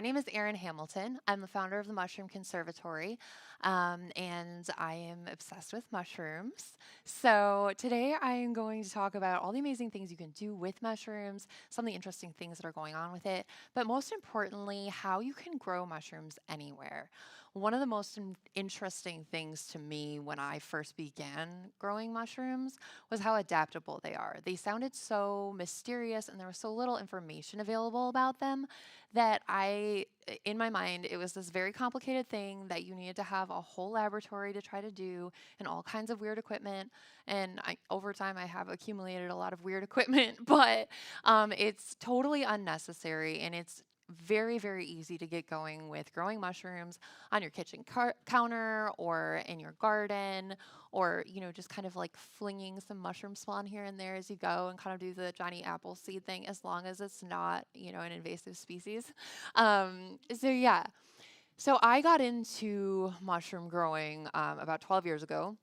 My name is Erin Hamilton. I'm the founder of the Mushroom Conservatory, and I am obsessed with mushrooms. So, today I am going to talk about all the amazing things you can do with mushrooms, some of the interesting things that are going on with it, but most importantly, how you can grow mushrooms anywhere. One of the most interesting things to me when I first began growing mushrooms was how adaptable they are. They sounded so mysterious, and there was so little information available about them that in my mind, it was this very complicated thing that you needed to have a whole laboratory to try to do and all kinds of weird equipment. And over time, I have accumulated a lot of weird equipment, but it's totally unnecessary and it's very, very easy to get going with growing mushrooms on your kitchen counter or in your garden, or just kind of like flinging some mushroom spawn here and there as you go and kind of do the Johnny Appleseed thing, as long as it's not an invasive species. So so I got into mushroom growing about 12 years ago.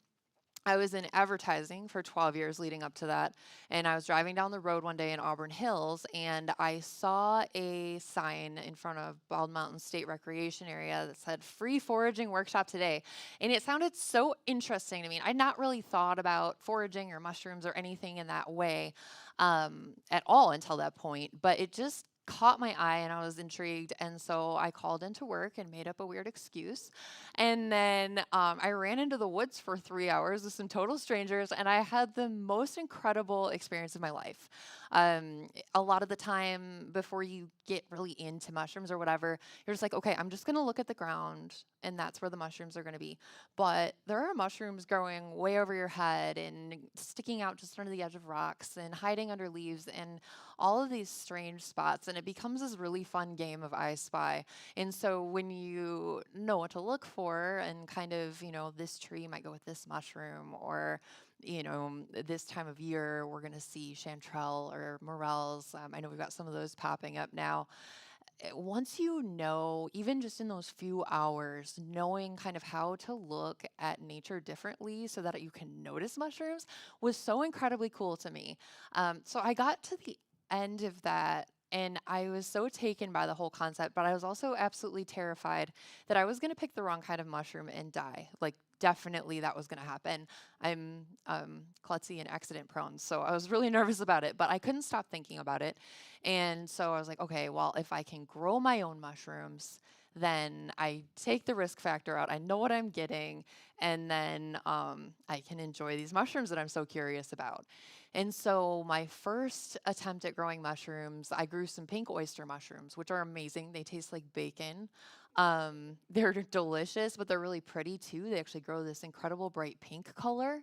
I was in advertising for 12 years leading up to that. And I was driving down the road one day in Auburn Hills and I saw a sign in front of Bald Mountain State Recreation Area that said free foraging workshop today. And it sounded so interesting to me. I'd not really thought about foraging or mushrooms or anything in that way at all until that point. But it just caught my eye and I was intrigued. And so I called into work and made up a weird excuse. And then I ran into the woods for 3 hours with some total strangers, and I had the most incredible experience of my life. A lot of the time, before you get really into mushrooms or whatever, you're just like, okay, I'm just going to look at the ground, and that's where the mushrooms are going to be. But there are mushrooms growing way over your head and sticking out just under the edge of rocks and hiding under leaves and all of these strange spots. And it becomes this really fun game of I Spy. And so when you know what to look for and kind of, this tree might go with this mushroom, or, this time of year we're going to see chanterelle or morels. I know we've got some of those popping up now. Once you know, even just in those few hours, knowing kind of how to look at nature differently so that you can notice mushrooms was so incredibly cool to me. So I got to the end of that and I was so taken by the whole concept, but I was also absolutely terrified that I was going to pick the wrong kind of mushroom and die. Like, definitely that was going to happen. I'm klutzy and accident prone, so I was really nervous about it, but I couldn't stop thinking about it. And so I was like, okay, well, if I can grow my own mushrooms, then I take the risk factor out. I know what I'm getting, and then I can enjoy these mushrooms that I'm so curious about. And so my first attempt at growing mushrooms, I grew some pink oyster mushrooms, which are amazing. They taste like bacon. They're delicious, but they're really pretty too. They actually grow this incredible bright pink color.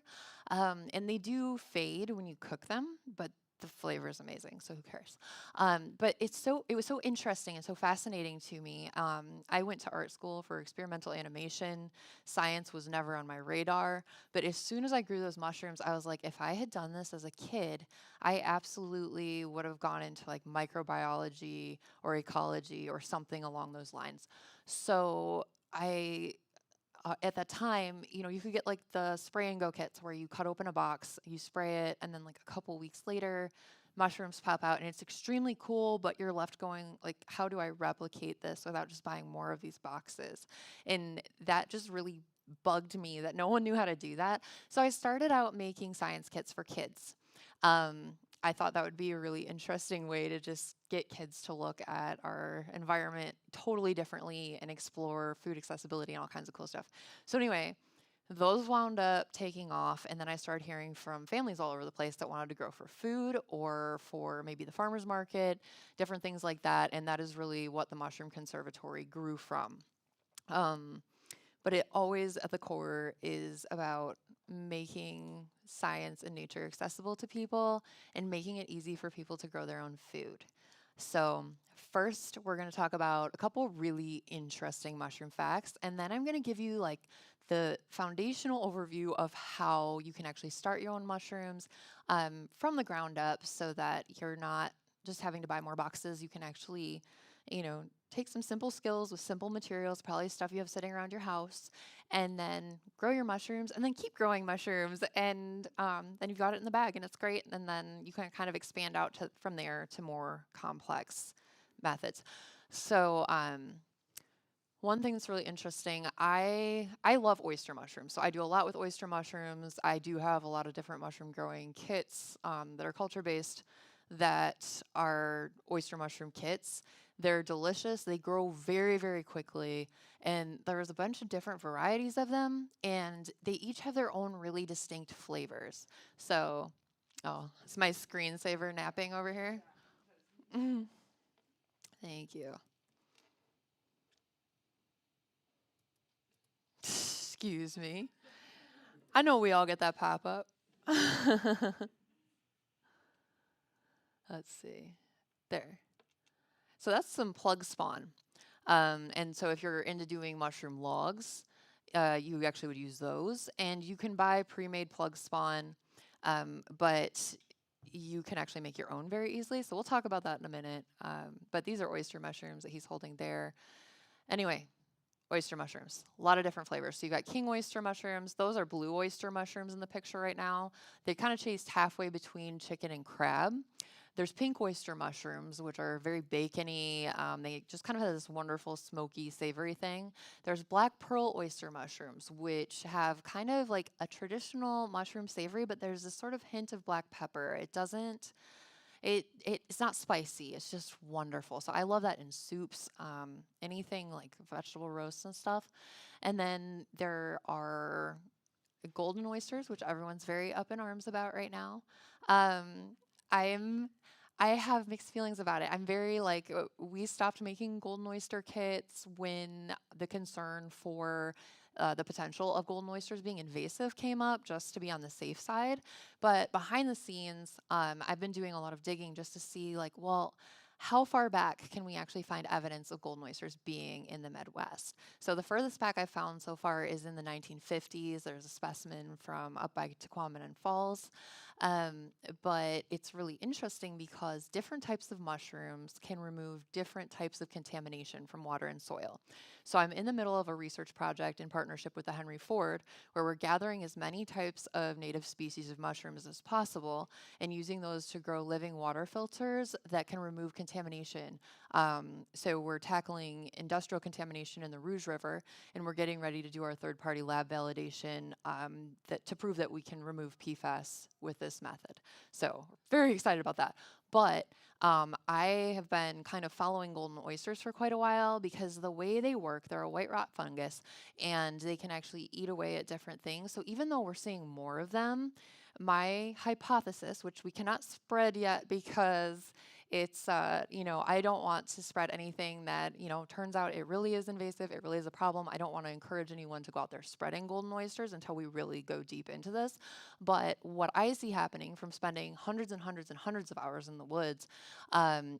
And they do fade when you cook them, but the flavor is amazing, so who cares? But it was so interesting and so fascinating to me. I went to art school for experimental animation. Science was never on my radar, but as soon as I grew those mushrooms, I was like, if I had done this as a kid, I absolutely would have gone into like microbiology or ecology or something along those lines. So I at that time, you could get like the spray and go kits where you cut open a box, you spray it, and then like a couple weeks later, mushrooms pop out, and it's extremely cool. But you're left going like, how do I replicate this without just buying more of these boxes? And that just really bugged me that no one knew how to do that. So I started out making science kits for kids. I thought that would be a really interesting way to just get kids to look at our environment totally differently and explore food accessibility and all kinds of cool stuff. So anyway, those wound up taking off, and then I started hearing from families all over the place that wanted to grow for food or for maybe the farmers market, different things like that, and that is really what the Mushroom Conservatory grew from. Um, but it always at the core is about making science and nature accessible to people and making it easy for people to grow their own food. So, first, we're going to talk about a couple really interesting mushroom facts, and then I'm going to give you like the foundational overview of how you can actually start your own mushrooms from the ground up so that you're not just having to buy more boxes. You can actually, take some simple skills with simple materials, probably stuff you have sitting around your house, and then grow your mushrooms and then keep growing mushrooms. And then you've got it in the bag and it's great. And then you can kind of expand out from there to more complex methods. So, one thing that's really interesting, I love oyster mushrooms. So I do a lot with oyster mushrooms. I do have a lot of different mushroom growing kits that are culture based that are oyster mushroom kits. They're delicious. They grow very, very quickly. And there's a bunch of different varieties of them, and they each have their own really distinct flavors. So, oh, it's my screensaver napping over here. Thank you. Excuse me. I know we all get that pop up. Let's see. There. So that's some plug spawn. And so if you're into doing mushroom logs, you actually would use those. And you can buy pre-made plug spawn, but you can actually make your own very easily. So we'll talk about that in a minute. But these are oyster mushrooms that he's holding there. Anyway, oyster mushrooms, a lot of different flavors. So you got king oyster mushrooms. Those are blue oyster mushrooms in the picture right now. They kind of chased halfway between chicken and crab. There's pink oyster mushrooms, which are very bacony. They just kind of have this wonderful smoky, savory thing. There's black pearl oyster mushrooms, which have kind of like a traditional mushroom savory, but there's this sort of hint of black pepper. It doesn't it's not spicy. It's just wonderful. So I love that in soups, anything like vegetable roasts and stuff. And then there are golden oysters, which everyone's very up in arms about right now. Um, I'm I have mixed feelings about it. I'm very like we stopped making golden oyster kits when the concern for the potential of golden oysters being invasive came up, just to be on the safe side. But behind the scenes, I've been doing a lot of digging just to see like, well, how far back can we actually find evidence of golden oysters being in the Midwest? So the furthest back I've found so far is in the 1950s. There's a specimen from up by Tequamanon Falls. Um, but it's really interesting because different types of mushrooms can remove different types of contamination from water and soil. So I'm in the middle of a research project in partnership with the Henry Ford where we're gathering as many types of native species of mushrooms as possible and using those to grow living water filters that can remove contamination. So we're tackling industrial contamination in the Rouge River, and we're getting ready to do our third-party lab validation to prove that we can remove PFAS with this method. So very excited about that. But I have been kind of following golden oysters for quite a while because the way they work, they're a white rot fungus, and they can actually eat away at different things. So even though we're seeing more of them, my hypothesis, which we cannot spread yet because it's, I don't want to spread anything that, turns out it really is invasive. It really is a problem. I don't want to encourage anyone to go out there spreading golden oysters until we really go deep into this. But what I see happening from spending hundreds and hundreds and hundreds of hours in the woods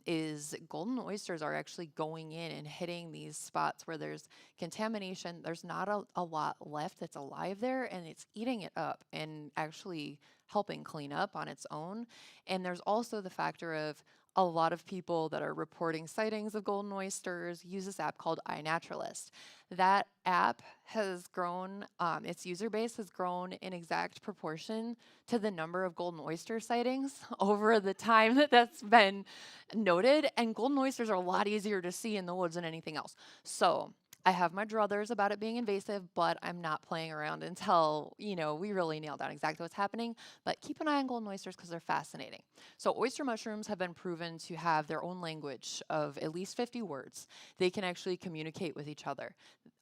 is golden oysters are actually going in and hitting these spots where there's contamination. There's not a lot left that's alive there, and it's eating it up and actually helping clean up on its own. And there's also the factor of a lot of people that are reporting sightings of golden oysters use this app called iNaturalist. That app has grown, its user base has grown in exact proportion to the number of golden oyster sightings over the time that's been noted. And golden oysters are a lot easier to see in the woods than anything else. So I have my druthers about it being invasive, but I'm not playing around until, we really nail down exactly what's happening. But keep an eye on golden oysters because they're fascinating. So oyster mushrooms have been proven to have their own language of at least 50 words. They can actually communicate with each other.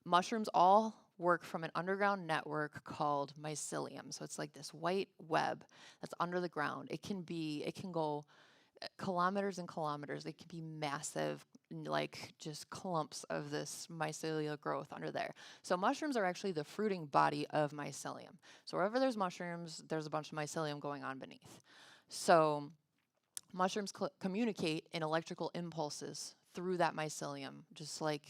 Mushrooms all work from an underground network called mycelium. So it's like this white web that's under the ground. It can go kilometers and kilometers. They can be massive, like just clumps of this mycelia growth under there. So mushrooms are actually the fruiting body of mycelium. So wherever there's mushrooms, there's a bunch of mycelium going on beneath. So mushrooms communicate in electrical impulses through that mycelium, just like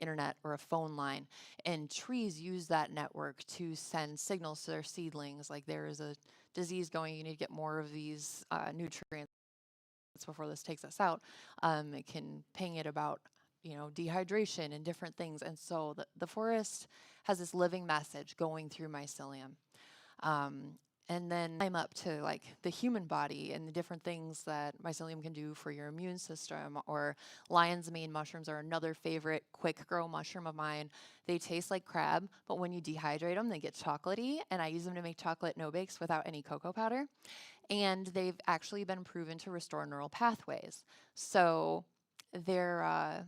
internet or a phone line. And trees use that network to send signals to their seedlings, like there is a disease going, you need to get more of these nutrients before this takes us out. It can ping it about, dehydration and different things. And so the forest has this living message going through mycelium. Um, and then climb up to like the human body and the different things that mycelium can do for your immune system. Or lion's mane mushrooms are another favorite quick grow mushroom of mine. They taste like crab, but when you dehydrate them, they get chocolatey, and I use them to make chocolate no bakes without any cocoa powder. And they've actually been proven to restore neural pathways. So they're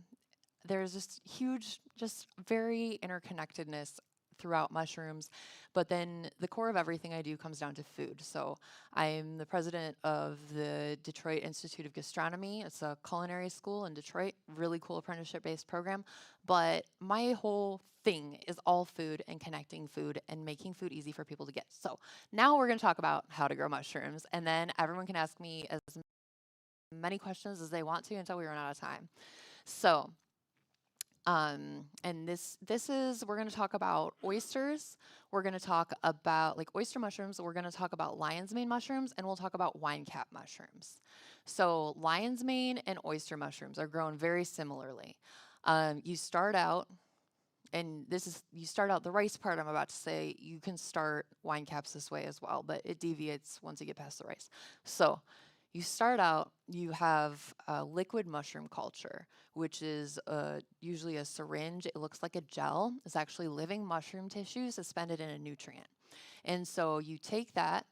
there's this huge, just very interconnectedness throughout mushrooms. But then the core of everything I do comes down to food. So I'm the president of the Detroit Institute of Gastronomy. It's a culinary school in Detroit, really cool apprenticeship based program. But my whole thing is all food and connecting food and making food easy for people to get. So now we're going to talk about how to grow mushrooms, and then everyone can ask me as many questions as they want to until we run out of time. So and this is we're going to talk about oysters. We're going to talk about like oyster mushrooms. We're going to talk about lion's mane mushrooms, and we'll talk about wine cap mushrooms. So lion's mane and oyster mushrooms are grown very similarly. You start out, and this is you start out the rice part I'm about to say. You can start wine caps this way as well, but it deviates once you get past the rice. So you start out, you have liquid mushroom culture, which is usually a syringe. It looks like a gel. It's actually living mushroom tissue suspended in a nutrient. And so you take that,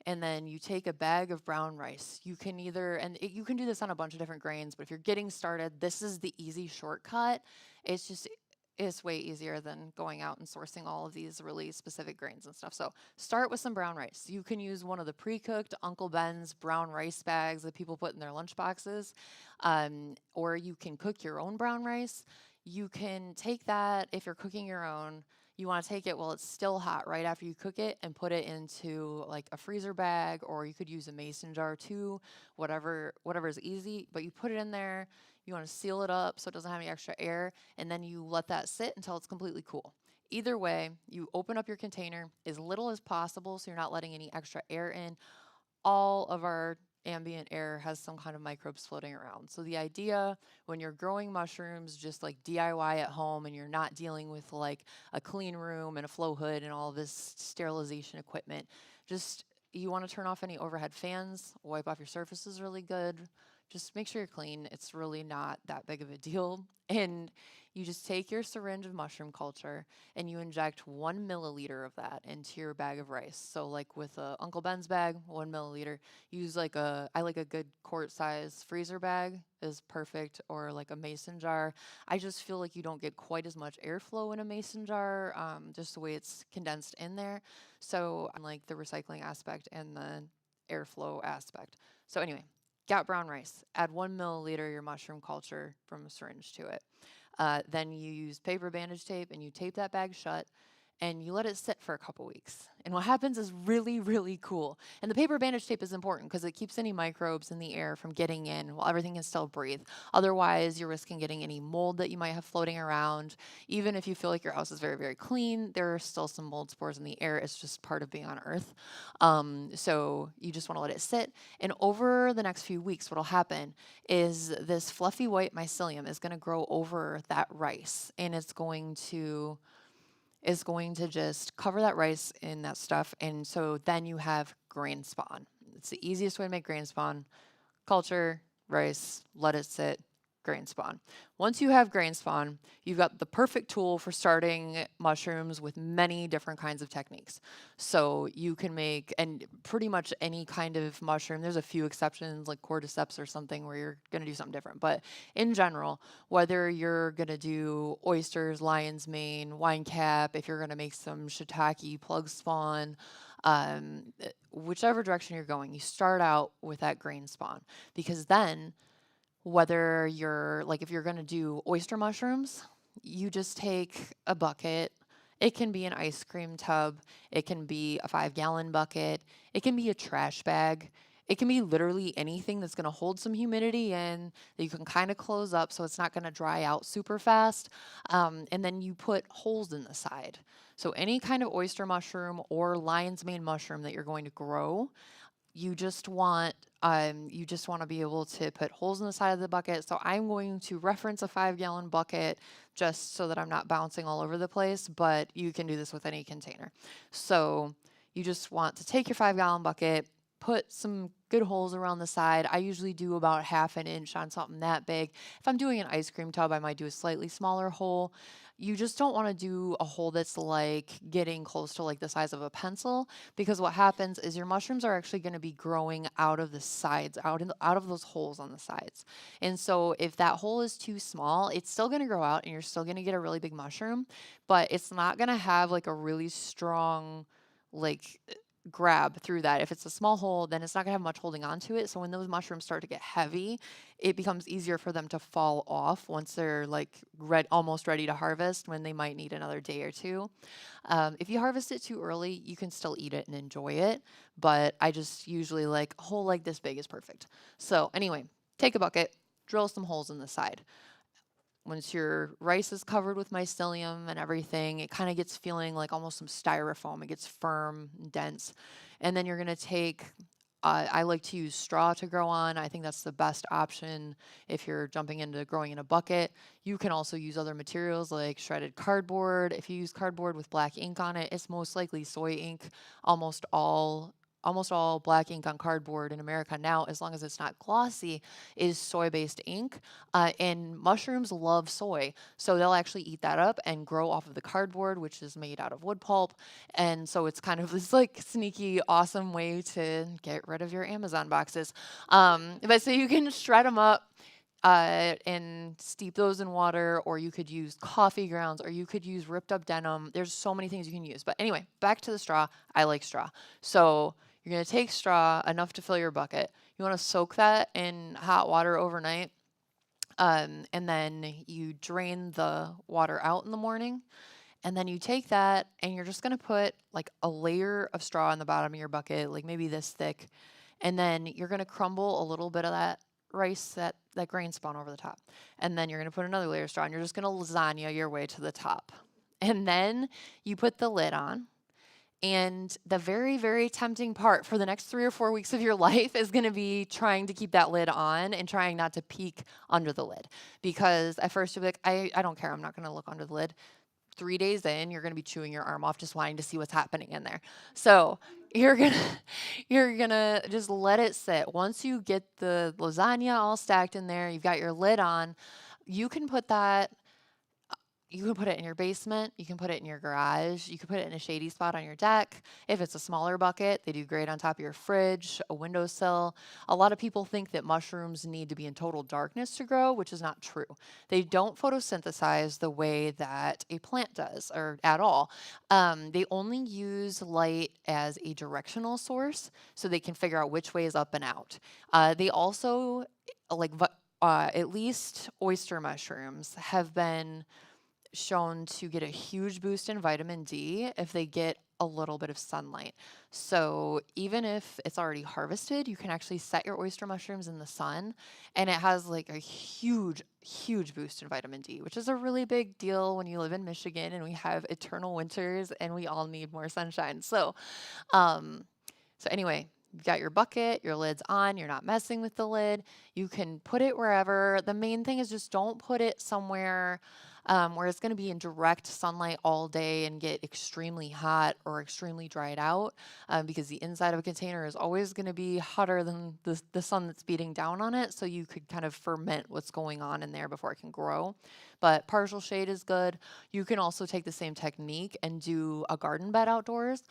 and then you take a bag of brown rice. You can either, you can do this on a bunch of different grains, but if you're getting started, this is the easy shortcut. It's just, it's way easier than going out and sourcing all of these really specific grains and stuff. So start with some brown rice. You can use one of the pre-cooked Uncle Ben's brown rice bags that people put in their lunch boxes, or you can cook your own brown rice. You can take that if you're cooking your own. You want to take it while it's still hot right after you cook it and put it into like a freezer bag, or you could use a mason jar too, whatever is easy, but you put it in there. You want to seal it up so it doesn't have any extra air, and then you let that sit until it's completely cool. Either way, you open up your container as little as possible so you're not letting any extra air in. All of our ambient air has some kind of microbes floating around. So the idea when you're growing mushrooms, just like DIY at home, and you're not dealing with like a clean room and a flow hood and all this sterilization equipment, just you want to turn off any overhead fans, wipe off your surfaces really good. Just make sure you're clean. It's really not that big of a deal. And you just take your syringe of mushroom culture and you inject 1 milliliter of that into your bag of rice. So like with a Uncle Ben's bag, 1 milliliter. Use like I like a good quart size freezer bag is perfect, or like a mason jar. I just feel like you don't get quite as much airflow in a mason jar, just the way it's condensed in there. So I like the recycling aspect and the airflow aspect. So anyway, got brown rice. Add 1 milliliter of your mushroom culture from a syringe to it. Then you use paper bandage tape and you tape that bag shut and you let it sit for a couple weeks. And what happens is really, really cool. And the paper bandage tape is important because it keeps any microbes in the air from getting in while everything can still breathe. Otherwise, you're risking getting any mold that you might have floating around. Even if you feel like your house is very, very clean, there are still some mold spores in the air. It's just part of being on Earth. So you just want to let it sit. And over the next few weeks, what will happen is this fluffy white mycelium is going to grow over that rice, and it's going to just cover that rice in that stuff. And so then you have grain spawn. It's the easiest way to make grain spawn. Culture, rice, let it sit, grain spawn. Once you have grain spawn, you've got the perfect tool for starting mushrooms with many different kinds of techniques. So you can make, and pretty much any kind of mushroom, there's a few exceptions like cordyceps or something where you're going to do something different. But in general, whether you're going to do oysters, lion's mane, wine cap, if you're going to make some shiitake, plug spawn, whichever direction you're going, you start out with that grain spawn, because then whether you're like, if you're going to do oyster mushrooms, you just take a bucket. It can be an ice cream tub. It can be a 5-gallon bucket. It can be a trash bag. It can be literally anything that's going to hold some humidity in that you can kind of close up so it's not going to dry out super fast. And then you put holes in the side. So any kind of oyster mushroom or lion's mane mushroom that you're going to grow, you just want to be able to put holes in the side of the bucket. So I'm going to reference a 5-gallon bucket just so that I'm not bouncing all over the place, but you can do this with any container. So you just want to take your 5-gallon bucket, put some good holes around the side. I usually do about half an inch on something that big. If I'm doing an ice cream tub, I might do a slightly smaller hole. You just don't want to do a hole that's like getting close to like the size of a pencil, because what happens is your mushrooms are actually going to be growing out of the sides, out of those holes on the sides. And so if that hole is too small, it's still going to grow out and you're still going to get a really big mushroom, but it's not going to have like a really strong like grab through that. If it's a small hole, then it's not going to have much holding on to it. So when those mushrooms start to get heavy, it becomes easier for them to fall off once they're like almost ready to harvest, when they might need another day or two. If you harvest it too early, you can still eat it and enjoy it. But I just usually like a hole like this big is perfect. So anyway, take a bucket, drill some holes in the side. Once your rice is covered with mycelium and everything, it kind of gets feeling like almost some styrofoam. It gets firm and dense. And then you're going to take, I like to use straw to grow on. I think that's the best option if you're jumping into growing in a bucket. You can also use other materials like shredded cardboard. If you use cardboard with black ink on it, it's most likely soy ink. Almost all black ink on cardboard in America now, as long as it's not glossy, is soy-based ink. And mushrooms love soy, so they'll actually eat that up and grow off of the cardboard, which is made out of wood pulp. And so it's kind of this like sneaky, awesome way to get rid of your Amazon boxes. But so you can shred them up and steep those in water, or you could use coffee grounds, or you could use ripped up denim. There's so many things you can use. But anyway, back to the straw. I like straw. So you're going to take straw, enough to fill your bucket. You want to soak that in hot water overnight. And then you drain the water out in the morning. And then you take that and you're just going to put like a layer of straw in the bottom of your bucket, like maybe this thick. And then you're going to crumble a little bit of that rice, that grain spawn over the top. And then you're going to put another layer of straw and you're just going to lasagna your way to the top. And then you put the lid on. And the very, very tempting part for the next 3 or 4 weeks of your life is going to be trying to keep that lid on and trying not to peek under the lid. Because at first you'll be like, I don't care. I'm not going to look under the lid. 3 days in, you're going to be chewing your arm off just wanting to see what's happening in there. So you're gonna just let it sit. Once you get the lasagna all stacked in there, you've got your lid on, you can put that you can put it in your basement, you can put it in your garage, you can put it in a shady spot on your deck. If it's a smaller bucket, they do great on top of your fridge, a windowsill. A lot of people think that mushrooms need to be in total darkness to grow, which is not true. They don't photosynthesize the way that a plant does, or at all. They only use light as a directional source, so they can figure out which way is up and out. They also, at least oyster mushrooms have been shown to get a huge boost in vitamin D if they get a little bit of sunlight. So even if it's already harvested, you can actually set your oyster mushrooms in the sun, and it has like a huge, huge boost in vitamin D, which is a really big deal when you live in Michigan and we have eternal winters and we all need more sunshine. Um, so anyway, you've got your bucket, your lid's on, you're not messing with the lid. You can put it wherever. The main thing is just don't put it somewhere where it's going to be in direct sunlight all day and get extremely hot or extremely dried out, because the inside of a container is always going to be hotter than the sun that's beating down on it. So you could kind of ferment what's going on in there before it can grow. But partial shade is good. You can also take the same technique and do a garden bed outdoors.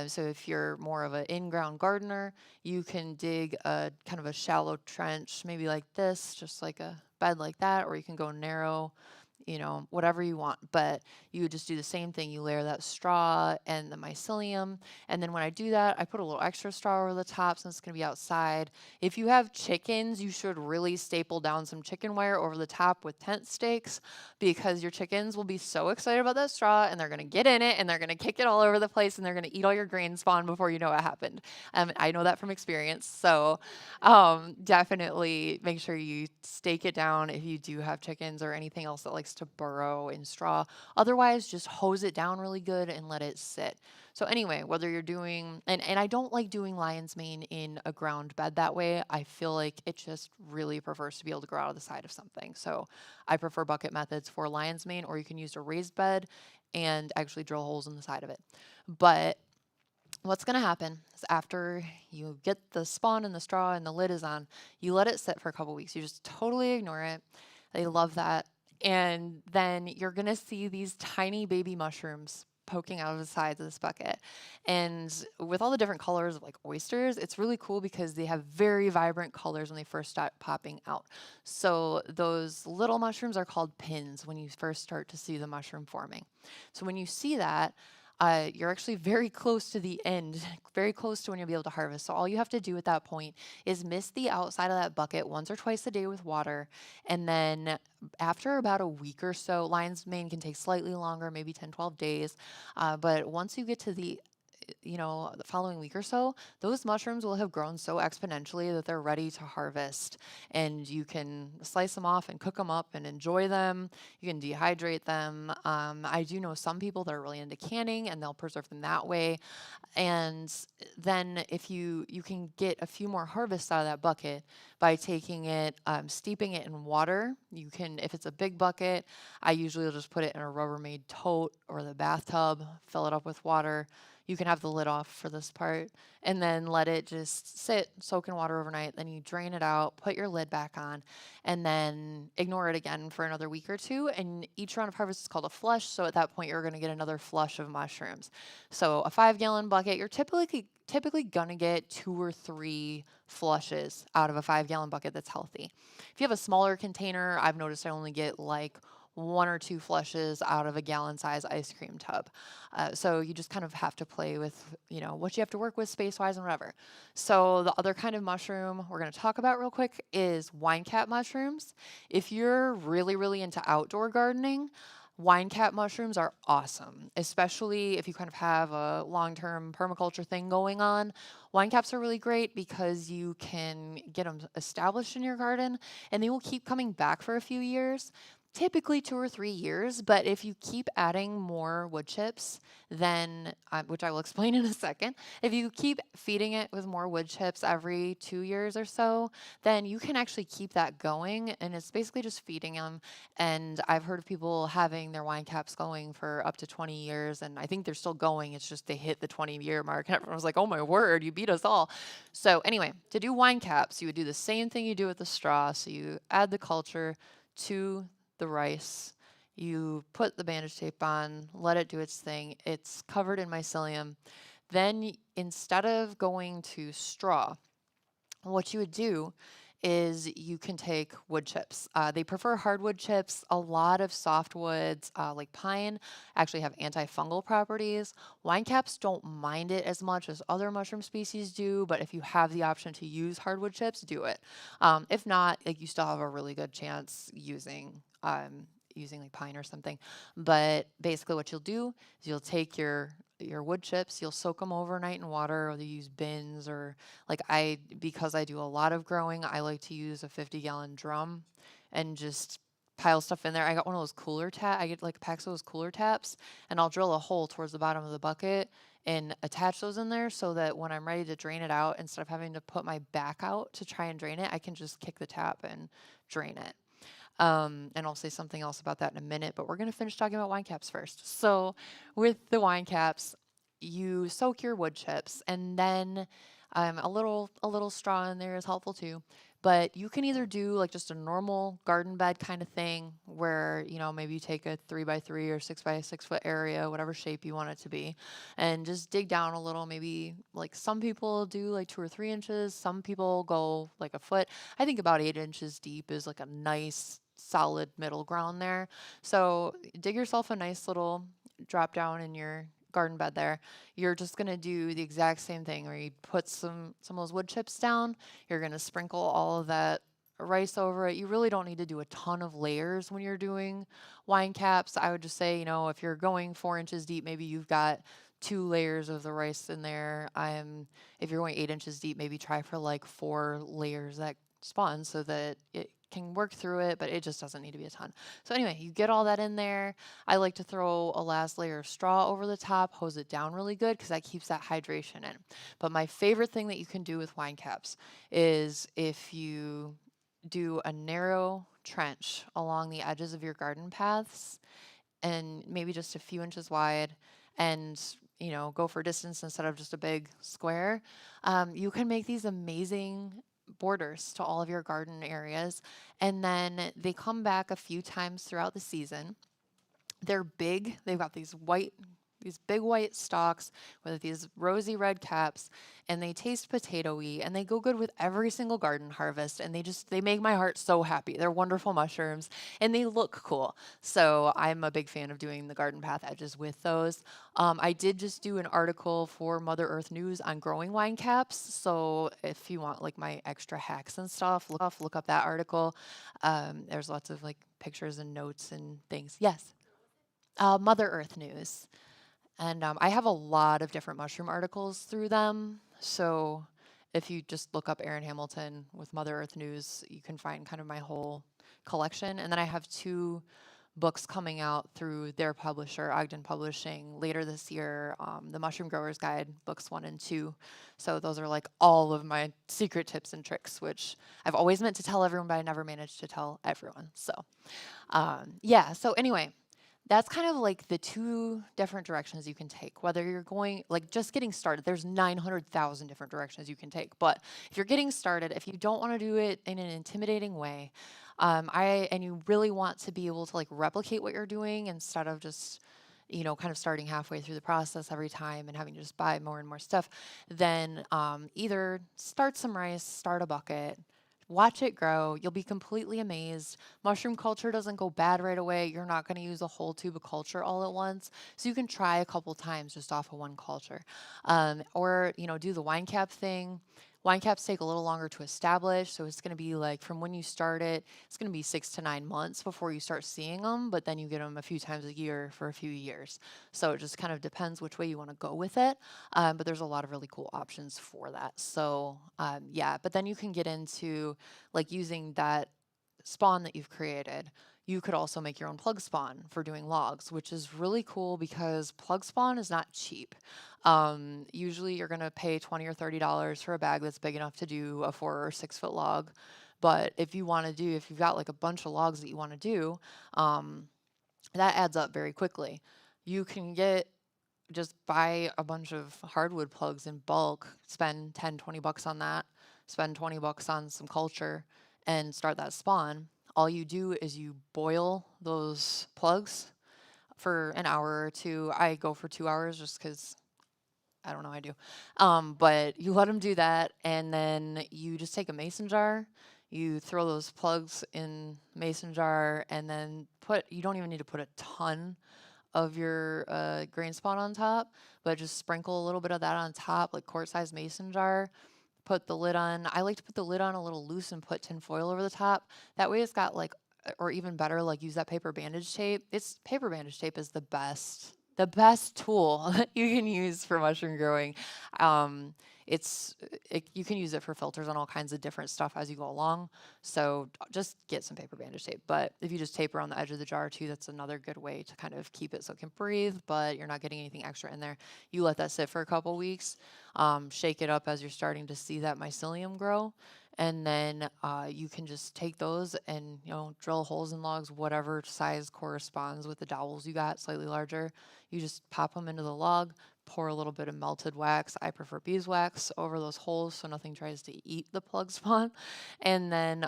So if you're more of an in-ground gardener, you can dig a kind of a shallow trench, maybe like this, just like a bed like that, or you can go narrow, whatever you want. But you would just do the same thing. You layer that straw and the mycelium. And then when I do that, I put a little extra straw over the top since it's going to be outside. If you have chickens, you should really staple down some chicken wire over the top with tent stakes, because your chickens will be so excited about that straw and they're going to get in it and they're going to kick it all over the place and they're going to eat all your grain spawn before you know what happened. I know that from experience. So definitely make sure you stake it down if you do have chickens or anything else that likes to burrow in straw. Otherwise, just hose it down really good and let it sit. So anyway, whether you're doing, and I don't like doing lion's mane in a ground bed that way. I feel like it just really prefers to be able to grow out of the side of something. So I prefer bucket methods for lion's mane, or you can use a raised bed and actually drill holes in the side of it. But What's going to happen is after you get the spawn and the straw and the lid is on, you let it sit for a couple weeks. You just totally ignore it. They love that. And then you're going to see these tiny baby mushrooms poking out of the sides of this bucket. And with all the different colors of like oysters, it's really cool because they have very vibrant colors when they first start popping out. So those little mushrooms are called pins when you first start to see the mushroom forming. So when you see that, you're actually very close to the end, very close to when you'll be able to harvest. So all you have to do at that point is mist the outside of that bucket once or twice a day with water. And then after about a week or so, lion's mane can take slightly longer, maybe 10, 12 days. But once you get to the following week or so, those mushrooms will have grown so exponentially that they're ready to harvest. And you can slice them off and cook them up and enjoy them. You can dehydrate them. I do know some people that are really into canning and they'll preserve them that way. And then if you can get a few more harvests out of that bucket by taking it, steeping it in water. You can, if it's a big bucket, I usually will just put it in a Rubbermaid tote or the bathtub, fill it up with water. You can have the lid off for this part and then let it just sit, soak in water overnight. Then you drain it out, put your lid back on, and then ignore it again for another week or two. And each round of harvest is called a flush. So at that point, you're going to get another flush of mushrooms. So a 5 gallon bucket, you're typically gonna get 2 or 3 flushes out of a 5 gallon bucket that's healthy. If you have a smaller container, I've noticed I only get like 1 or 2 flushes out of a gallon size ice cream tub. So you just kind of have to play with, what you have to work with space wise and whatever. So the other kind of mushroom we're going to talk about real quick is wine cap mushrooms. If you're really, really into outdoor gardening, wine cap mushrooms are awesome, especially if you kind of have a long term permaculture thing going on. Wine caps are really great because you can get them established in your garden and they will keep coming back for a few years. Typically 2 or 3 years, but if you keep adding more wood chips, then, which I will explain in a second, if you keep feeding it with more wood chips every 2 years or so, then you can actually keep that going. And it's basically just feeding them. And I've heard of people having their wine caps going for up to 20 years, and I think they're still going. It's just they hit the 20-year mark, and everyone was like, oh my word, you beat us all. So, anyway, to do wine caps, you would do the same thing you do with the straw. So, you add the culture to the rice. You put the bandage tape on, let it do its thing. It's covered in mycelium. Then instead of going to straw, what you would do is you can take wood chips. They prefer hardwood chips. A lot of softwoods, like pine, actually have antifungal properties. Wine caps don't mind it as much as other mushroom species do, but if you have the option to use hardwood chips, do it. If not, like you still have a really good chance using like pine or something. But basically, what you'll do is you'll take your wood chips, you'll soak them overnight in water, or you use bins, or like because I do a lot of growing, I like to use a 50-gallon drum and just pile stuff in there. I got one of those I get like packs of those cooler taps, and I'll drill a hole towards the bottom of the bucket and attach those in there so that when I'm ready to drain it out, instead of having to put my back out to try and drain it, I can just kick the tap and drain it. And I'll say something else about that in a minute, but we're going to finish talking about wine caps first. So, with the wine caps, you soak your wood chips, and then a little straw in there is helpful too. But you can either do like just a normal garden bed kind of thing, where maybe you take a 3x3 or 6x6 foot area, whatever shape you want it to be, and just dig down a little. Maybe like some people do like 2 or 3 inches, some people go like a foot. I think about 8 inches deep is like a nice solid middle ground there. So dig yourself a nice little drop down in your garden bed there. You're just gonna do the exact same thing where you put some of those wood chips down. You're gonna sprinkle all of that rice over it. You really don't need to do a ton of layers when you're doing wine caps. I would just say, if you're going 4 inches deep, maybe you've got 2 layers of the rice in there. If you're going 8 inches deep, maybe try for like 4 layers that spawn so that it can work through it, but it just doesn't need to be a ton. So anyway, you get all that in there. I like to throw a last layer of straw over the top, hose it down really good because that keeps that hydration in. But my favorite thing that you can do with wine caps is if you do a narrow trench along the edges of your garden paths and maybe just a few inches wide and go for distance instead of just a big square, you can make these amazing borders to all of your garden areas. And then they come back a few times throughout the season. They're big. They've got these big white stalks with these rosy red caps, and they taste potatoy, and they go good with every single garden harvest, and they make my heart so happy. They're wonderful mushrooms, and they look cool. So I'm a big fan of doing the garden path edges with those. I did just do an article for Mother Earth News on growing wine caps. So if you want like my extra hacks and stuff, look up that article. There's lots of like pictures and notes and things. Yes. Mother Earth News. And I have a lot of different mushroom articles through them. So if you just look up Erin Hamilton with Mother Earth News, you can find kind of my whole collection. And then I have two books coming out through their publisher, Ogden Publishing, later this year, the Mushroom Growers Guide, books 1 and 2. So those are like all of my secret tips and tricks, which I've always meant to tell everyone, but I never managed to tell everyone. So yeah, so anyway, that's kind of like the two different directions you can take. Whether you're going, like just getting started, there's 900,000 different directions you can take. But if you're getting started, if you don't want to do it in an intimidating way, and you really want to be able to like replicate what you're doing instead of just, kind of starting halfway through the process every time and having to just buy more and more stuff, then either start some rice, start a bucket, watch it grow. You'll be completely amazed. Mushroom culture doesn't go bad right away. You're not going to use a whole tube of culture all at once. So you can try a couple times just off of one culture. Or, do the wine cap thing. Wine caps take a little longer to establish, so it's going to be like from when you start it, it's going to be 6 to 9 months before you start seeing them, but then you get them a few times a year for a few years. So it just kind of depends which way you want to go with it. But there's a lot of really cool options for that. So yeah, but then you can get into like using that spawn that you've created. You could also make your own plug spawn for doing logs, which is really cool because plug spawn is not cheap. Usually you're going to pay $20 or $30 for a bag that's big enough to do a 4 or 6 foot log. But if you've got like a bunch of logs that you want to do, that adds up very quickly. You can just buy a bunch of hardwood plugs in bulk, spend 10, $20 on that, spend $20 on some culture, and start that spawn. All you do is you boil those plugs for an hour or two. I go for 2 hours just because I don't know, I do. But you let them do that, and then you just take a mason jar. You throw those plugs in mason jar, and then you don't even need to put a ton of your grain spawn on top, but just sprinkle a little bit of that on top, like quart-sized mason jar. Put the lid on. I like to put the lid on a little loose and put tin foil over the top. That way it's got like, or even better, like use that paper bandage tape. Paper bandage tape is the best tool that you can use for mushroom growing. Um, you can use it for filters on all kinds of different stuff as you go along. So just get some paper bandage tape. But if you just tape around the edge of the jar too, that's another good way to kind of keep it so it can breathe, but you're not getting anything extra in there. You let that sit for a couple weeks, shake it up as you're starting to see that mycelium grow. And then you can just take those and drill holes in logs, whatever size corresponds with the dowels you got, slightly larger. You just pop them into the log, pour a little bit of melted wax. I prefer beeswax over those holes so nothing tries to eat the plug spawn. And then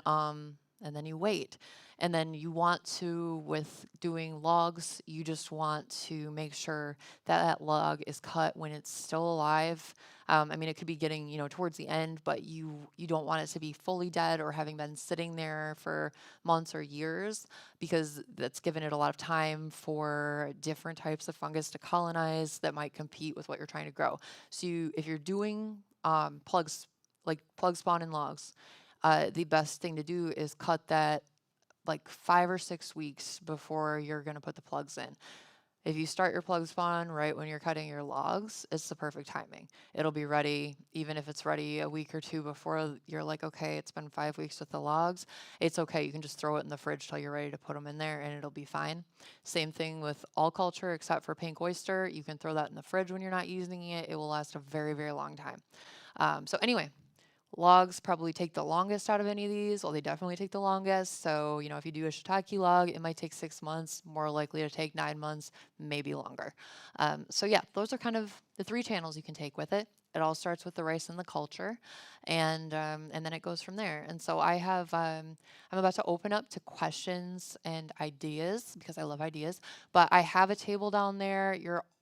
you wait. And then with doing logs, you just want to make sure that log is cut when it's still alive. It could be getting, towards the end, but you don't want it to be fully dead or having been sitting there for months or years, because that's given it a lot of time for different types of fungus to colonize that might compete with what you're trying to grow. So if you're doing plugs, like plug spawn in logs, the best thing to do is cut that like 5 or 6 weeks before you're going to put the plugs in. If you start your plug spawn right when you're cutting your logs, it's the perfect timing. It'll be ready, even if it's ready a week or two before you're like, okay, it's been 5 weeks with the logs. It's okay. You can just throw it in the fridge till you're ready to put them in there and it'll be fine. Same thing with all culture except for pink oyster. You can throw that in the fridge when you're not using it. It will last a very, very long time. So anyway, Logs probably take the longest out of any of these. Well, they definitely take the longest. So, if you do a shiitake log, it might take 6 months, more likely to take 9 months, maybe longer. So yeah, those are kind of the three channels you can take with it. It all starts with the rice and the culture, and then it goes from there. And so I'm about to open up to questions and ideas because I love ideas. But I have a table down there.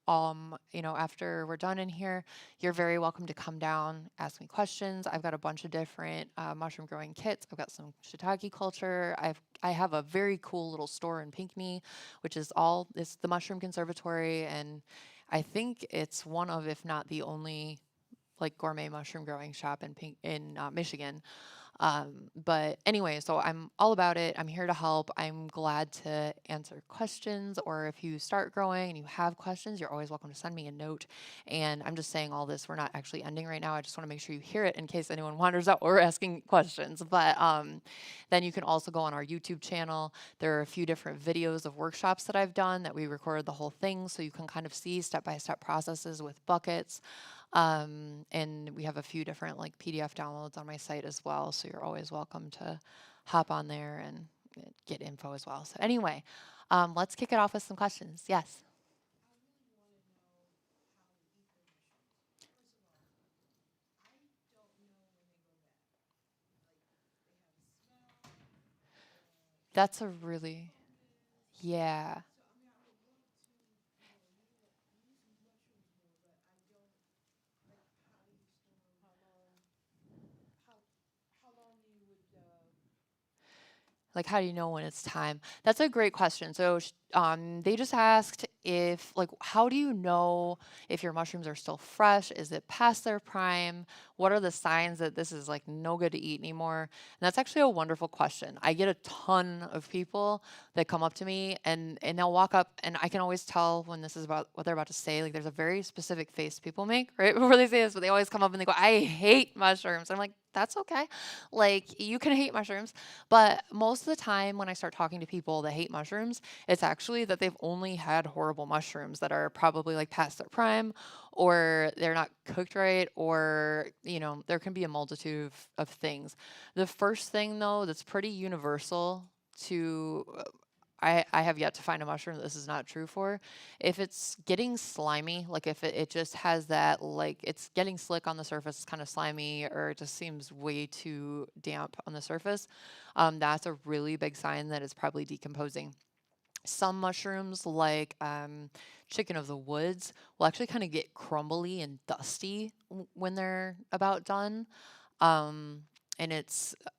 After we're done in here, you're very welcome to come down, ask me questions. I've got a bunch of different mushroom growing kits. I've got some shiitake culture. I have a very cool little store in Pinckney, which is it's the Mushroom Conservatory, and I think it's one of, if not the only, like gourmet mushroom growing shop in Michigan. But anyway, so I'm all about it. I'm here to help. I'm glad to answer questions, or if you start growing and you have questions, you're always welcome to send me a note. And I'm just saying all this, we're not actually ending right now. I just want to make sure you hear it in case anyone wonders out we're asking questions. But then you can also go on our YouTube channel. There are a few different videos of workshops that I've done that we recorded the whole thing, so you can kind of see step-by-step processes with buckets. And we have a few different like PDF downloads on my site as well. So you're always welcome to hop on there and get info as well. So anyway, let's kick it off with some questions. Yes. That's a really, yeah. Like, how do you know when it's time? That's a great question. So, they just asked if, like, how do you know if your mushrooms are still fresh? Is it past their prime? What are the signs that this is like no good to eat anymore? And that's actually a wonderful question. I get a ton of people that come up to me and they'll walk up, and I can always tell when this is about what they're about to say. Like, there's a very specific face people make right before they say this, but they always come up and they go, "I hate mushrooms." I'm like, that's okay. Like, you can hate mushrooms, but most of the time when I start talking to people that hate mushrooms, it's actually that they've only had horrible mushrooms that are probably like past their prime, or they're not cooked right, or, there can be a multitude of things. The first thing, though, that's pretty universal to I have yet to find a mushroom that this is not true for. If it's getting slimy, like if it just has that, like it's getting slick on the surface, it's kind of slimy, or it just seems way too damp on the surface, that's a really big sign that it's probably decomposing. Some mushrooms, like chicken of the woods, will actually kind of get crumbly and dusty when they're about done. Um, and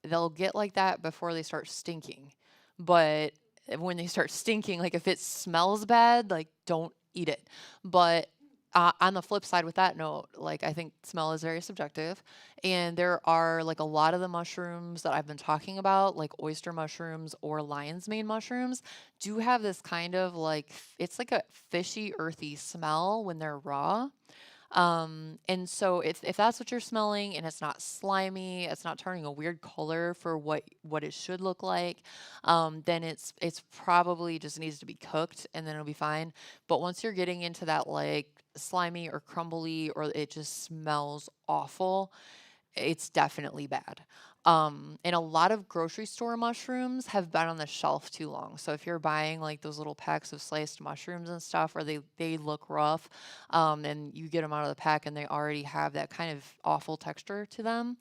they'll get like that before they start stinking. But when they start stinking, like if it smells bad, like don't eat it. But on the flip side, with that note, like I think smell is very subjective, and there are like a lot of the mushrooms that I've been talking about, like oyster mushrooms or lion's mane mushrooms, do have this kind of like it's like a fishy, earthy smell when they're raw. And so if that's what you're smelling and it's not slimy, it's not turning a weird color for what it should look like, then it's probably just needs to be cooked and then it'll be fine. But once you're getting into that like slimy or crumbly or it just smells awful, it's definitely bad. And a lot of grocery store mushrooms have been on the shelf too long. So if you're buying like those little packs of sliced mushrooms and stuff, where they look rough, and you get them out of the pack and they already have that kind of awful texture to them.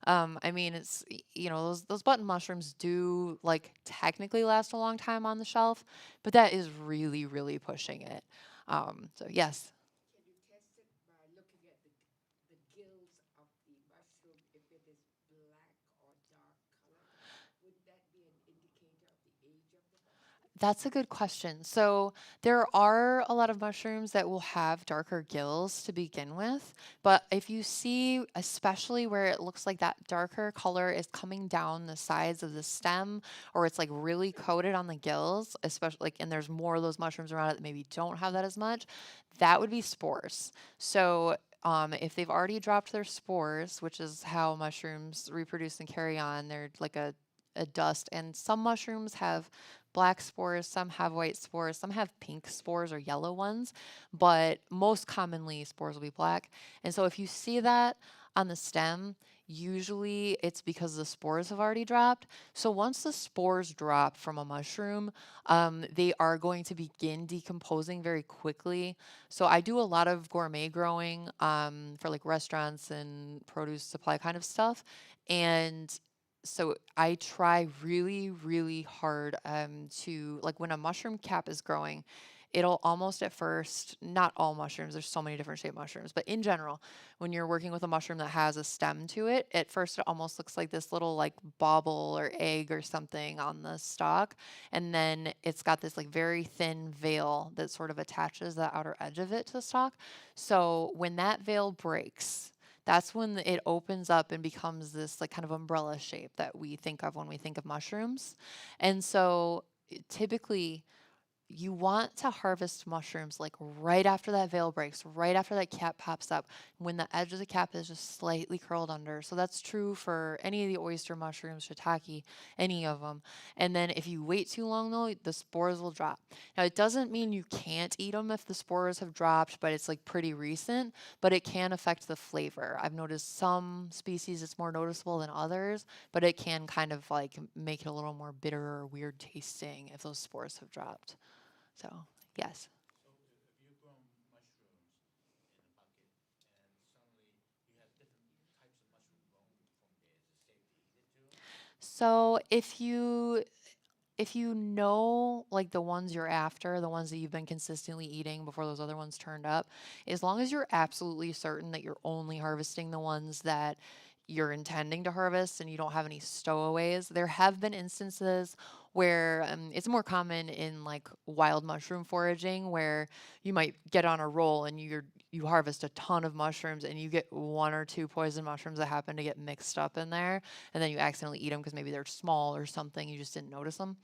I mean, those button mushrooms do like technically last a long time on the shelf, but that is really, really pushing it. So yes. That's a good question. So there are a lot of mushrooms that will have darker gills to begin with, but if you see, especially where it looks like that darker color is coming down the sides of the stem, or it's like really coated on the gills, especially like, and there's more of those mushrooms around it that maybe don't have that as much, that would be spores. So if they've already dropped their spores, which is how mushrooms reproduce and carry on, they're like a dust, and some mushrooms have black spores, some have white spores, some have pink spores or yellow ones, but most commonly spores will be black. And so if you see that on the stem, usually it's because the spores have already dropped. So once the spores drop from a mushroom, they are going to begin decomposing very quickly. So I do a lot of gourmet growing for like restaurants and produce supply kind of stuff. And so I try really, really hard to like when a mushroom cap is growing, it'll almost at first, not all mushrooms, there's so many different shaped mushrooms, but in general, when you're working with a mushroom that has a stem to it, at first it almost looks like this little like bauble or egg or something on the stalk. And then it's got this like very thin veil that sort of attaches the outer edge of it to the stalk. So when that veil breaks, that's when it opens up and becomes this like kind of umbrella shape that we think of when we think of mushrooms. And so typically you want to harvest mushrooms like right after that veil breaks, right after that cap pops up, when the edge of the cap is just slightly curled under. So that's true for any of the oyster mushrooms, shiitake, any of them. And then if you wait too long though, the spores will drop. Now it doesn't mean you can't eat them if the spores have dropped, but it's like pretty recent, but it can affect the flavor. I've noticed some species it's more noticeable than others, but it can kind of like make it a little more bitter or weird tasting if those spores have dropped. So, yes. So if you've grown mushrooms in a bucket and suddenly you have different types of mushroom growing from there, is it safe to eat it too? So, if you know like the ones you're after, the ones that you've been consistently eating before those other ones turned up, as long as you're absolutely certain that you're only harvesting the ones that you're intending to harvest and you don't have any stowaways. There have been instances where it's more common in like wild mushroom foraging where you might get on a roll and you harvest a ton of mushrooms and you get one or two poison mushrooms that happen to get mixed up in there and then you accidentally eat them because maybe they're small or something you just didn't notice them.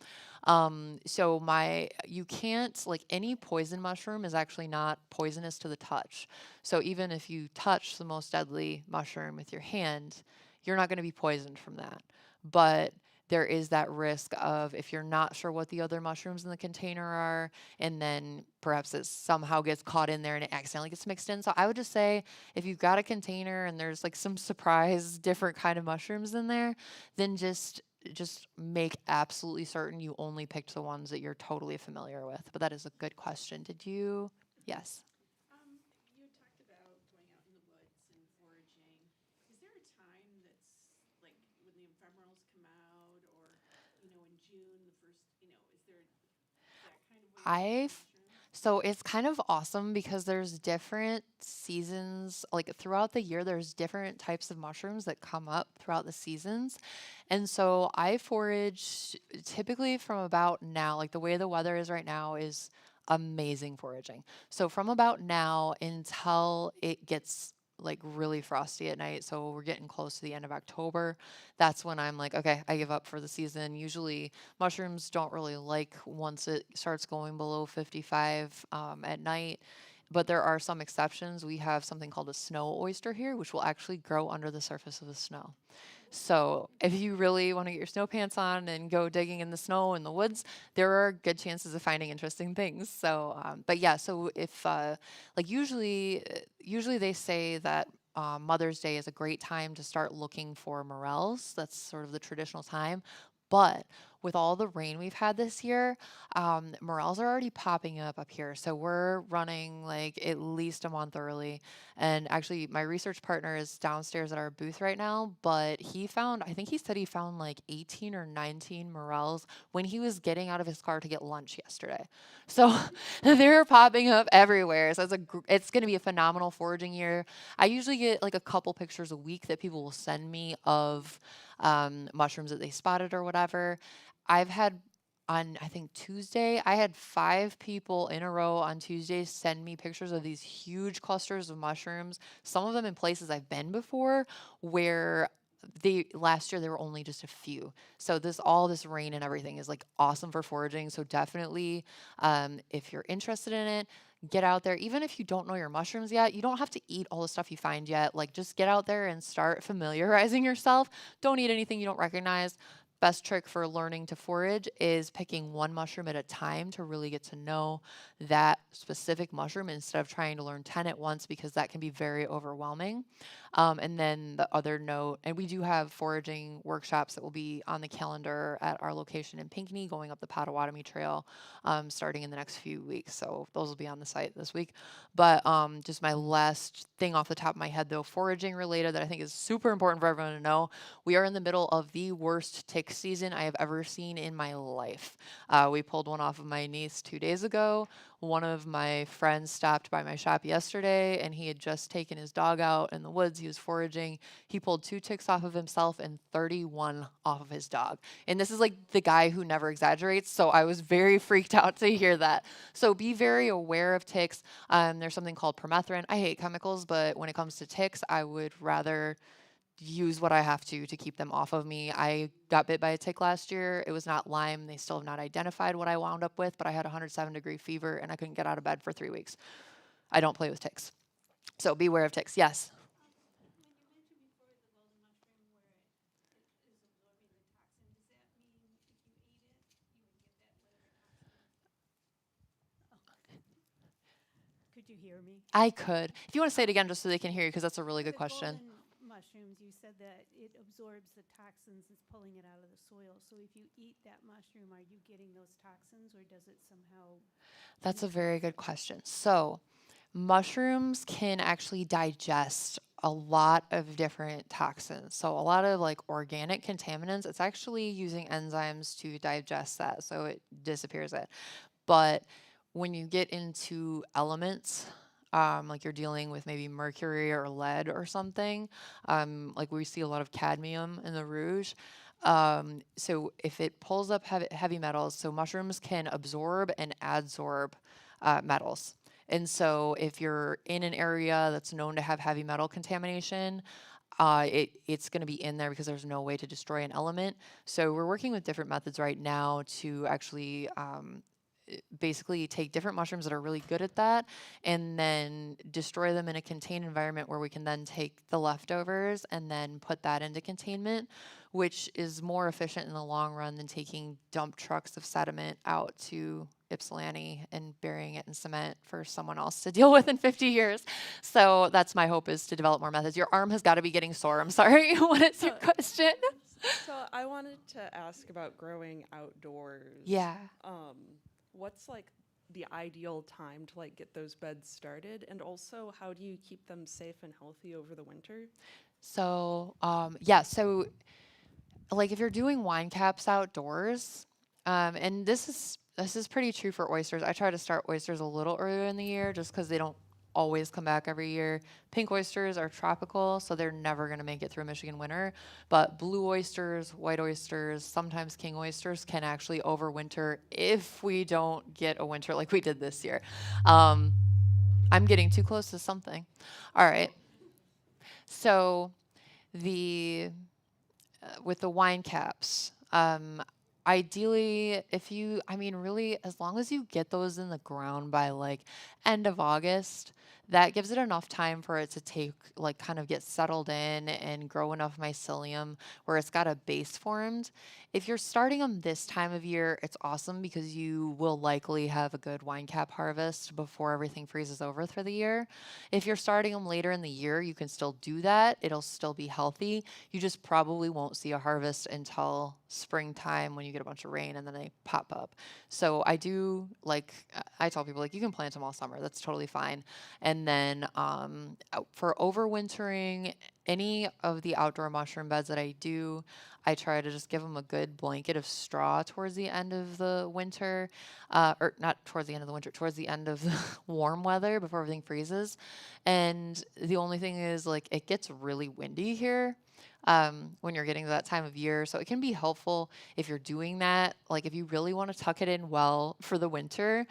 So my you can't like any poison mushroom is actually not poisonous to the touch. So even if you touch the most deadly mushroom with your hand, you're not going to be poisoned from that. But there is that risk of if you're not sure what the other mushrooms in the container are, and then perhaps it somehow gets caught in there and it accidentally gets mixed in. So I would just say if you've got a container and there's like some surprise different kind of mushrooms in there, then just make absolutely certain you only picked the ones that you're totally familiar with. But that is a good question. Did you? Yes. You had talked about going out in the woods and foraging. Is there a time that's like when the ephemerals come out, or in June, the first, is there that kind of way to look at I've mushrooms? So it's kind of awesome because there's different seasons, like throughout the year, there's different types of mushrooms that come up throughout the seasons. And so I forage typically from about now, like the way the weather is right now is amazing foraging. So from about now until it gets like really frosty at night, so we're getting close to the end of October, that's when I'm like, okay, I give up for the season. Usually mushrooms don't really like once it starts going below 55 at night. But there are some exceptions. We have something called a snow oyster here, which will actually grow under the surface of the snow. So if you really want to get your snow pants on and go digging in the snow in the woods, there are good chances of finding interesting things. So, but yeah, so if like usually they say that Mother's Day is a great time to start looking for morels. That's sort of the traditional time. But with all the rain we've had this year, morels are already popping up here. So we're running like at least a month early. And actually, my research partner is downstairs at our booth right now, but I think he said he found like 18 or 19 morels when he was getting out of his car to get lunch yesterday. So they're popping up everywhere. So it's going to be a phenomenal foraging year. I usually get like a couple pictures a week that people will send me of mushrooms that they spotted or whatever. I've had on I think Tuesday, I had 5 people in a row on Tuesday send me pictures of these huge clusters of mushrooms, some of them in places I've been before where they last year there were only just a few. So all this rain and everything is like awesome for foraging. So definitely, if you're interested in it, get out there. Even if you don't know your mushrooms yet, you don't have to eat all the stuff you find yet. Like just get out there and start familiarizing yourself. Don't eat anything you don't recognize. Best trick for learning to forage is picking one mushroom at a time to really get to know that specific mushroom instead of trying to learn 10 at once because that can be very overwhelming. And then the other note, and we do have foraging workshops that will be on the calendar at our location in Pinckney, going up the Potawatomi Trail, starting in the next few weeks. So those will be on the site this week. But just my last thing off the top of my head, though, foraging related that I think is super important for everyone to know. We are in the middle of the worst tick season I have ever seen in my life. We pulled one off of my niece 2 days ago. One of my friends stopped by my shop yesterday and he had just taken his dog out in the woods. He was foraging. He pulled 2 ticks off of himself and 31 off of his dog. And this is like the guy who never exaggerates. So I was very freaked out to hear that. So be very aware of ticks. There's something called permethrin. I hate chemicals, but when it comes to ticks, I would rather use what I have to keep them off of me. I got bit by a tick last year. It was not Lyme. They still have not identified what I wound up with, but I had 107-degree fever and I couldn't get out of bed for 3 weeks. I don't play with ticks. So beware of ticks. Yes. When you mentioned before the golden mushroom where it is absorbing the toxin, does that mean if you ate it, you would get that whatever toxin? Could you hear me? I could. If you want to say it again just so they can hear you, because that's a really good The question. golden mushrooms, you said that it absorbs the toxins, it's pulling it out of the soil. So if you eat that mushroom, are you getting those toxins or does it somehow? That's a very good question. So, mushrooms can actually digest a lot of different toxins. So, a lot of like organic contaminants, it's actually using enzymes to digest that. So, it disappears it. But when you get into elements, like you're dealing with maybe mercury or lead or something, like we see a lot of cadmium in the rouge. So if it pulls up heavy metals, so mushrooms can absorb and adsorb metals. And so if you're in an area that's known to have heavy metal contamination, it's going to be in there because there's no way to destroy an element. So we're working with different methods right now to actually basically take different mushrooms that are really good at that and then destroy them in a contained environment where we can then take the leftovers and then put that into containment, which is more efficient in the long run than taking dump trucks of sediment out to Ypsilanti and burying it in cement for someone else to deal with in 50 years. So that's my hope, is to develop more methods. Your arm has got to be getting sore. I'm sorry. What is your question? So I wanted to ask about growing outdoors. Yeah. What's like the ideal time to like get those beds started, and also how do you keep them safe and healthy over the winter? So, yeah, so like if you're doing wine caps outdoors, and this is pretty true for oysters. I try to start oysters a little earlier in the year just because they don't always come back every year. Pink oysters are tropical, so they're never going to make it through a Michigan winter. But blue oysters, white oysters, sometimes king oysters can actually overwinter if we don't get a winter like we did this year. Um, I'm getting too close to something. All right. So the with the wine caps. Ideally, if you, I mean, really, as long as you get those in the ground by like end of August, that gives it enough time for it to take, like, kind of get settled in and grow enough mycelium where it's got a base formed. If you're starting them this time of year, it's awesome because you will likely have a good wine cap harvest before everything freezes over for the year. If you're starting them later in the year, you can still do that. It'll still be healthy. You just probably won't see a harvest until springtime when you get a bunch of rain and then they pop up. So I do like, I tell people, like, you can plant them all summer. That's totally fine. And then for overwintering, any of the outdoor mushroom beds that I do, I try to just give them a good blanket of straw towards the end of the winter, or not towards the end of the winter, towards the end of the warm weather before everything freezes. And the only thing is, like, it gets really windy here when you're getting to that time of year. So it can be helpful if you're doing that. Like, if you really want to tuck it in well for the winter,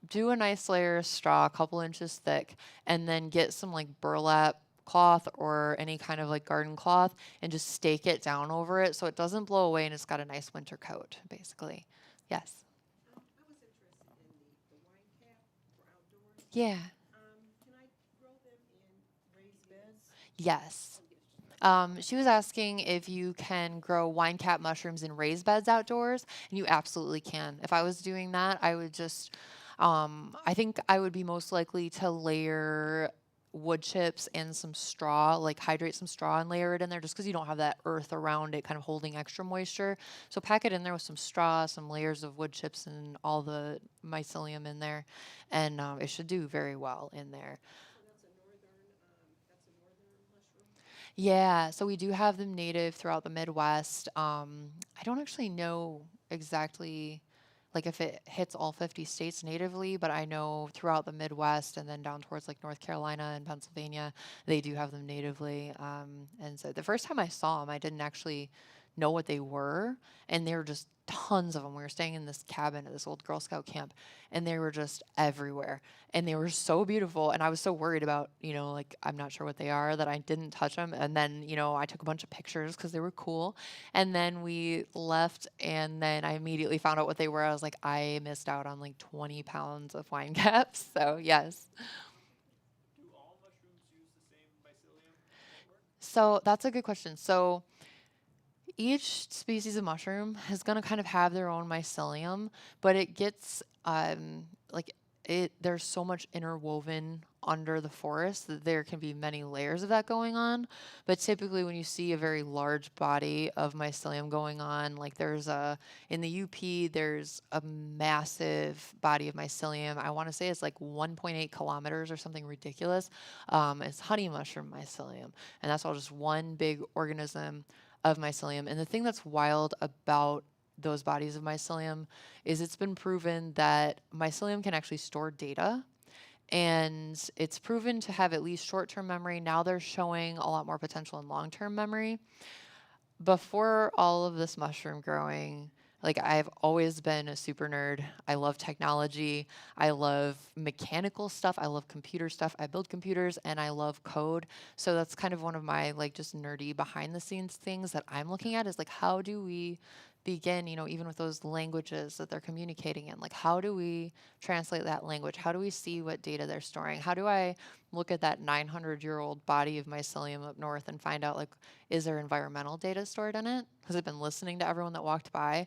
do a nice layer of straw, a couple inches thick, and then get some like burlap cloth or any kind of like garden cloth and just stake it down over it so it doesn't blow away and it's got a nice winter coat, basically. Yes. I was interested in the wine cap for outdoors. Yeah. Can I grow them in raised beds? Yes. She was asking if you can grow wine cap mushrooms in raised beds outdoors, and you absolutely can. If I was doing that, I would just, I think I would be most likely to layer wood chips and some straw, like hydrate some straw and layer it in there just because you don't have that earth around it kind of holding extra moisture. So pack it in there with some straw, some layers of wood chips, and all the mycelium in there, and it should do very well in there. So that's a northern mushroom? Yeah, so we do have them native throughout the Midwest. I don't actually know exactly like if it hits all 50 states natively, but I know throughout the Midwest and then down towards like North Carolina and Pennsylvania, they do have them natively. And so the first time I saw them, I didn't actually know what they were, and there were just tons of them. We were staying in this cabin at this old Girl Scout camp, and they were just everywhere, and they were so beautiful. And I was so worried about, like I'm not sure what they are that I didn't touch them. And then, I took a bunch of pictures because they were cool. And then we left, and then I immediately found out what they were. I was like, I missed out on like 20 pounds of wine caps. So yes. Do all mushrooms use the same mycelium network? So that's a good question. So each species of mushroom is going to kind of have their own mycelium, but it gets like there's so much interwoven under the forest that there can be many layers of that going on. But typically when you see a very large body of mycelium going on, like there's a in the UP there's a massive body of mycelium. I want to say it's like 1.8 kilometers or something ridiculous. It's honey mushroom mycelium, and that's all just one big organism of mycelium. And the thing that's wild about those bodies of mycelium is it's been proven that mycelium can actually store data, and it's proven to have at least short-term memory. Now they're showing a lot more potential in long-term memory. Before all of this mushroom growing, like I've always been a super nerd. I love technology. I love mechanical stuff. I love computer stuff. I build computers and I love code. So that's kind of one of my like just nerdy behind the scenes things that I'm looking at is like how do we begin, even with those languages that they're communicating in, like how do we translate that language? How do we see what data they're storing? How do I look at that 900-year-old body of mycelium up north and find out like is there environmental data stored in it? Has it been listening to everyone that walked by?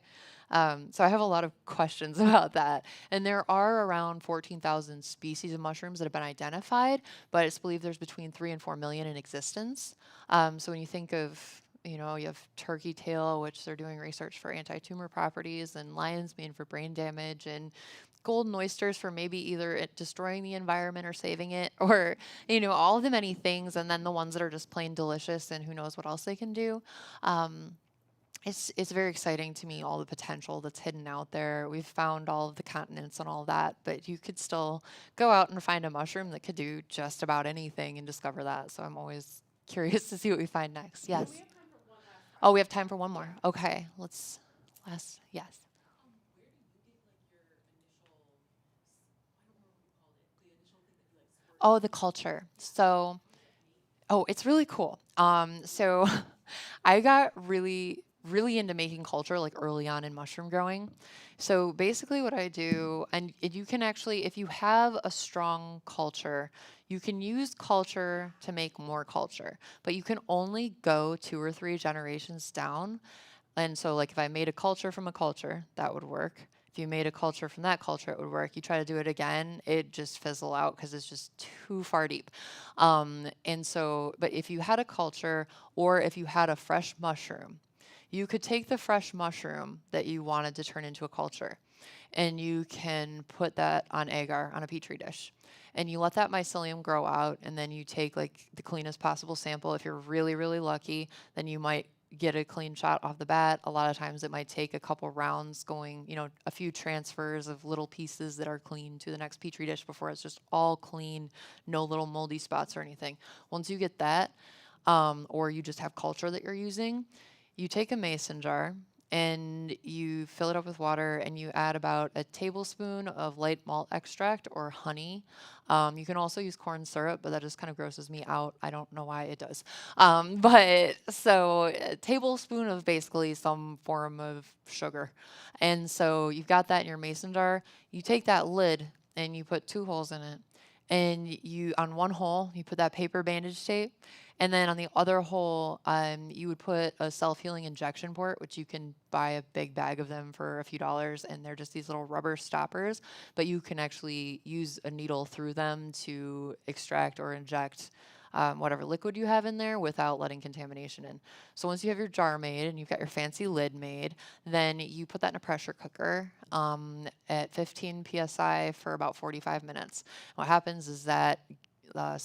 So I have a lot of questions about that. And there are around 14,000 species of mushrooms that have been identified, but it's believed there's between 3 and 4 million in existence. So when you think of, you have turkey tail, which they're doing research for anti-tumor properties, and lion's mane for brain damage, and golden oysters for maybe either it destroying the environment or saving it, or all of the many things, and then the ones that are just plain delicious and who knows what else they can do. Um, it's very exciting to me, all the potential that's hidden out there. We've found all of the continents and all that, but you could still go out and find a mushroom that could do just about anything and discover that. So I'm always curious to see what we find next. Yes. We have time for one last Oh, we have time for one more. Okay, let's yes. Where do you get like your initial, I don't remember what you called it, the initial thing that you like squirt? Oh, the culture. So, oh, it's really cool. So I got really into making culture like early on in mushroom growing. So basically what I do, and you can actually, if you have a strong culture, you can use culture to make more culture, but you can only go 2 or 3 generations down. And so like if I made a culture from a culture, that would work. If you made a culture from that culture, it would work. You try to do it again, it just fizzle out because it's just too far deep. And so, but if you had a culture or if you had a fresh mushroom, you could take the fresh mushroom that you wanted to turn into a culture, and you can put that on agar on a petri dish. And you let that mycelium grow out, and then you take like the cleanest possible sample. If you're really, really lucky, then you might get a clean shot off the bat. A lot of times it might take a couple rounds going, a few transfers of little pieces that are clean to the next petri dish before it's just all clean, no little moldy spots or anything. Once you get that, or you just have culture that you're using, you take a mason jar and you fill it up with water and you add about a tablespoon of light malt extract or honey. You can also use corn syrup, but that just kind of grosses me out. I don't know why it does. But so a tablespoon of basically some form of sugar. And so you've got that in your mason jar. You take that lid and you put 2 holes in it and you on one hole you put that paper bandage tape, and then on the other hole you would put a self-healing injection port, which you can buy a big bag of them for a few dollars, and they're just these little rubber stoppers, but you can actually use a needle through them to extract or inject whatever liquid you have in there without letting contamination in. So once you have your jar made and you've got your fancy lid made, then you put that in a pressure cooker at 15 psi for about 45 minutes. What happens is that uh,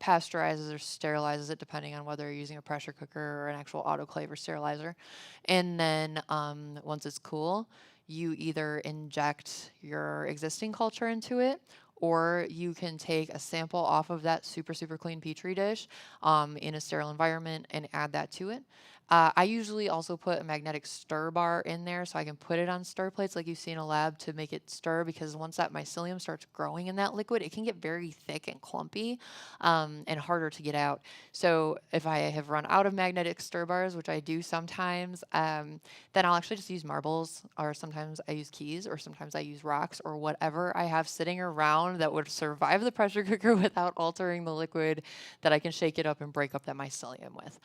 pasteurizes or sterilizes it depending on whether you're using a pressure cooker or an actual autoclave or sterilizer. And then once it's cool, you either inject your existing culture into it, or you can take a sample off of that super, super clean petri dish in a sterile environment and add that to it. I usually also put a magnetic stir bar in there so I can put it on stir plates like you see in a lab to make it stir, because once that mycelium starts growing in that liquid, it can get very thick and clumpy and harder to get out. So if I have run out of magnetic stir bars, which I do sometimes, then I'll actually just use marbles, or sometimes I use keys, or sometimes I use rocks, or whatever I have sitting around that would survive the pressure cooker without altering the liquid, that I can shake it up and break up that mycelium with.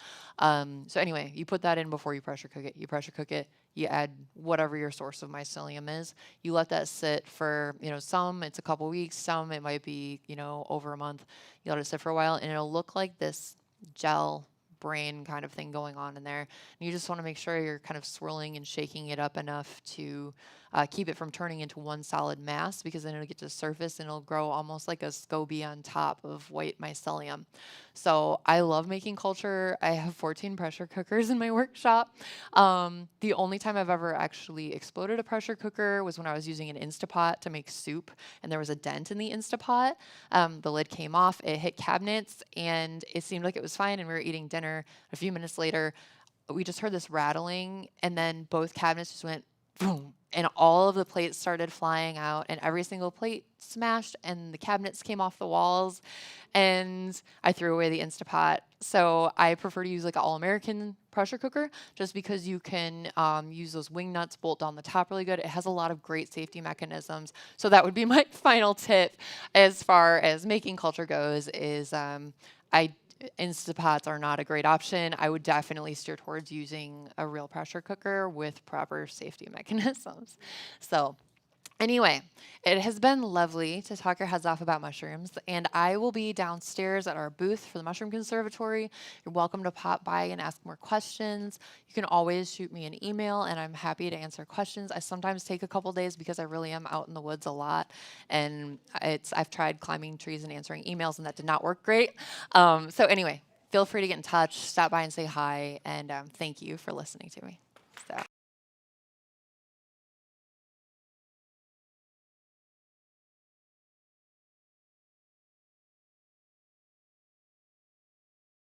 So anyway, you put that in before you pressure cook it. You pressure cook it, you add whatever your source of mycelium is. You let that sit for, some it's a couple weeks, some it might be, over a month. You let it sit for a while, and it'll look like this gel brain kind of thing going on in there. And you just want to make sure you're kind of swirling and shaking it up enough to keep it from turning into one solid mass, because then it'll get to the surface and it'll grow almost like a SCOBY on top of white mycelium. So I love making culture. I have 14 pressure cookers in my workshop. The only time I've ever actually exploded a pressure cooker was when I was using an Instapot to make soup, and there was a dent in the Instapot. The lid came off, it hit cabinets, and it seemed like it was fine, and we were eating dinner. A few minutes later, we just heard this rattling, and then both cabinets just went boom, and all of the plates started flying out, and every single plate smashed, and the cabinets came off the walls, and I threw away the Instapot. So I prefer to use like an all-American pressure cooker, just because you can use those wing nuts, bolt down the top really good. It has a lot of great safety mechanisms. So that would be my final tip as far as making culture goes, is I Instapots are not a great option. I would definitely steer towards using a real pressure cooker with proper safety mechanisms. So anyway, it has been lovely to talk your heads off about mushrooms, and I will be downstairs at our booth for the Mushroom Conservatory. You're welcome to pop by and ask more questions. You can always shoot me an email, and I'm happy to answer questions. I sometimes take a couple days because I really am out in the woods a lot, and I've tried climbing trees and answering emails, and that did not work great. So anyway, feel free to get in touch, stop by and say hi, and thank you for listening to me.